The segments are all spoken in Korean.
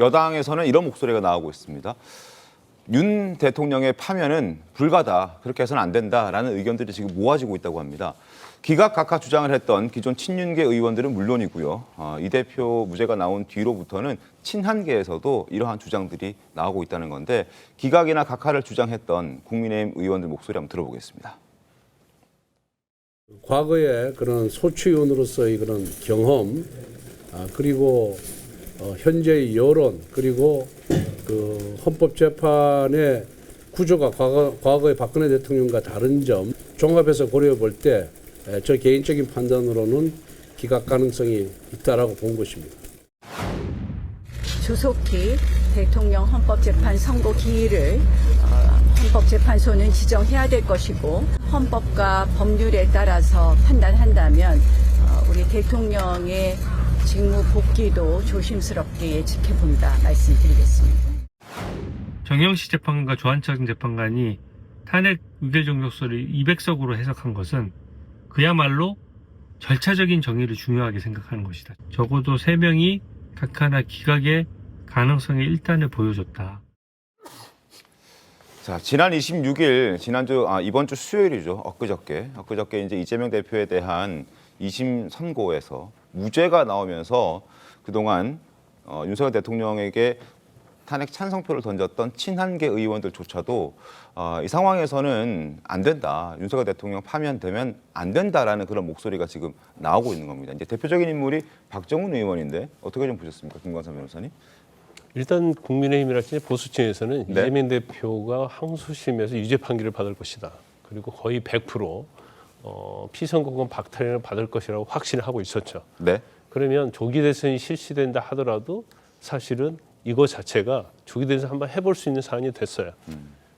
여당에서는 이런 목소리가 나오고 있습니다. 윤 대통령의 파면은 불가다, 그렇게 해서는 안 된다라는 의견들이 지금 모아지고 있다고 합니다. 기각각하 주장을 했던 기존 친윤계 의원들은 물론이고요. 이 대표 무죄가 나온 뒤로부터는 친한계에서도 이러한 주장들이 나오고 있다는 건데 기각이나 각하를 주장했던 국민의힘 의원들 목소리 한번 들어보겠습니다. 과거에 그런 소추위원으로서의 그런 경험, 그리고 현재의 여론, 그리고 그 헌법재판의 구조가 과거의 박근혜 대통령과 다른 점 종합해서 고려해 볼 때 저 개인적인 판단으로는 기각 가능성이 있다라고 본 것입니다. 조속히 대통령 헌법재판 선고 기일을 헌법재판소는 지정해야 될 것이고 헌법과 법률에 따라서 판단한다면 우리 대통령의 직무 복귀도 조심스럽게 지켜본다 말씀드리겠습니다. 정영식 재판관과 조한창 재판관이 탄핵 의결 종족서를 200석으로 해석한 것은 그야말로 절차적인 정의를 중요하게 생각하는 것이다. 적어도 3명이 각하나 기각의 가능성의 일단을 보여줬다. 자, 지난 26일, 이번 주 수요일이죠. 엊그저께 이제 이재명 대표에 대한 2심 선고에서 무죄가 나오면서 그동안 윤석열 대통령에게 탄핵 찬성표를 던졌던 친한계 의원들조차도 이 상황에서는 안 된다. 윤석열 대통령 파면되면 안 된다라는 그런 목소리가 지금 나오고 있는 겁니다. 이제 대표적인 인물이 박정훈 의원인데 어떻게 좀 보셨습니까, 김광삼 변호사님? 일단 국민의힘이랄지 보수층에서는 네. 이재명 대표가 항소심에서 유죄 판결을 받을 것이다. 그리고 거의 100% 피선거권 박탈을 받을 것이라고 확신을 하고 있었죠. 네. 그러면 조기 대선이 실시된다 하더라도 사실은 이거 자체가 조기 대선 한번 해볼 수 있는 사안이 됐어요.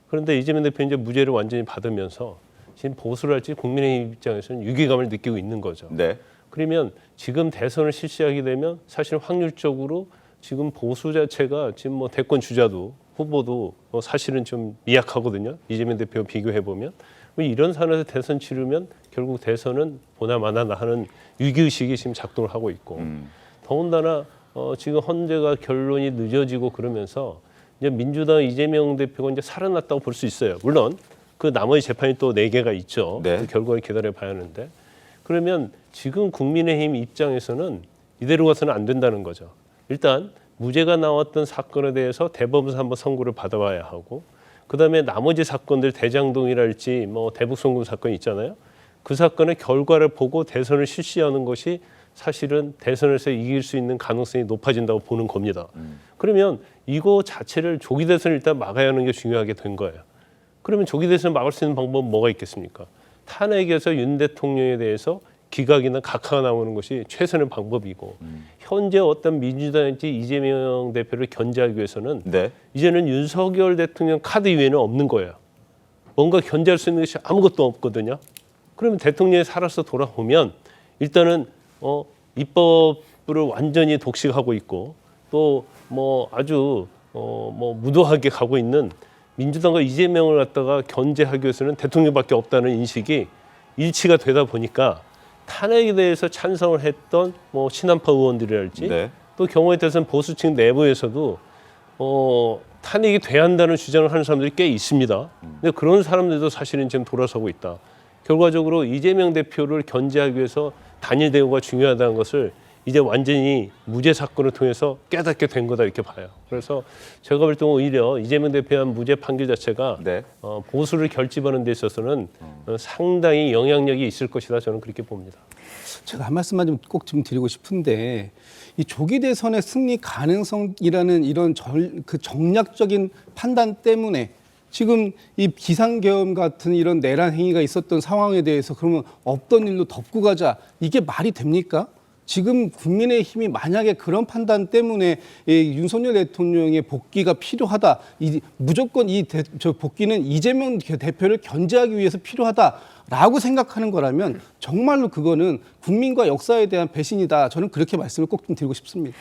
그런데 이재명 대표 이제 무죄를 완전히 받으면서 지금 보수랄지 국민의힘 입장에서는 위기감을 느끼고 있는 거죠. 네. 그러면 지금 대선을 실시하게 되면 사실 확률적으로 지금 보수 자체가 지금 뭐 대권 주자도 후보도 사실은 좀 미약하거든요. 이재명 대표 비교해 보면 이런 상황에서 대선 치르면 결국 대선은 보나 마나 하는 위기의식이 지금 작동을 하고 있고 더군다나 지금 헌재가 결론이 늦어지고 그러면서 이제 민주당 이재명 대표가 이제 살아났다고 볼 수 있어요. 물론 그 나머지 재판이 또 4개가 있죠. 네. 그 결과를 기다려봐야 하는데 그러면 지금 국민의힘 입장에서는 이대로 가서는 안 된다는 거죠. 일단 무죄가 나왔던 사건에 대해서 대법원에서 한번 선고를 받아봐야 하고 그다음에 나머지 사건들 대장동이랄지 뭐 대북송금 사건 있잖아요. 그 사건의 결과를 보고 대선을 실시하는 것이 사실은 대선에서 이길 수 있는 가능성이 높아진다고 보는 겁니다. 그러면 이거 자체를 조기 대선을 일단 막아야 하는 게 중요하게 된 거예요. 그러면 조기 대선을 막을 수 있는 방법은 뭐가 있겠습니까? 탄핵에서 윤 대통령에 대해서 기각이나 각하가 나오는 것이 최선의 방법이고 현재 어떤 민주당인지 이재명 대표를 견제하기 위해서는 네. 이제는 윤석열 대통령 카드 이외에는 없는 거예요. 뭔가 견제할 수 있는 것이 아무것도 없거든요. 그러면 대통령이 살아서 돌아오면 일단은 입법부를 완전히 독식하고 있고 또 뭐 아주 뭐 무도하게 가고 있는 민주당과 이재명을 갖다가 견제하기 위해서는 대통령밖에 없다는 인식이 일치가 되다 보니까 탄핵에 대해서 찬성을 했던 뭐 친한파 의원들이랄지 네. 또 경우에 따라서는 보수층 내부에서도 탄핵이 돼야 한다는 주장을 하는 사람들이 꽤 있습니다. 근데 그런 사람들도 사실은 지금 돌아서고 있다. 결과적으로 이재명 대표를 견제하기 위해서 단일 대우가 중요하다는 것을 이제 완전히 무죄 사건을 통해서 깨닫게 된 거다 이렇게 봐요. 그래서 제가 볼 때 오히려 이재명 대표의 한 무죄 판결 자체가 네. 보수를 결집하는 데 있어서는 상당히 영향력이 있을 것이다 저는 그렇게 봅니다. 제가 한 말씀만 꼭 좀 드리고 싶은데 이 조기 대선의 승리 가능성이라는 이런 그 정략적인 판단 때문에 지금 이 비상계엄 같은 이런 내란 행위가 있었던 상황에 대해서 그러면 없던 일로 덮고 가자 이게 말이 됩니까? 지금 국민의힘이 만약에 그런 판단 때문에 윤석열 대통령의 복귀가 필요하다, 무조건 저 복귀는 이재명 대표를 견제하기 위해서 필요하다라고 생각하는 거라면 정말로 그거는 국민과 역사에 대한 배신이다. 저는 그렇게 말씀을 꼭 좀 드리고 싶습니다.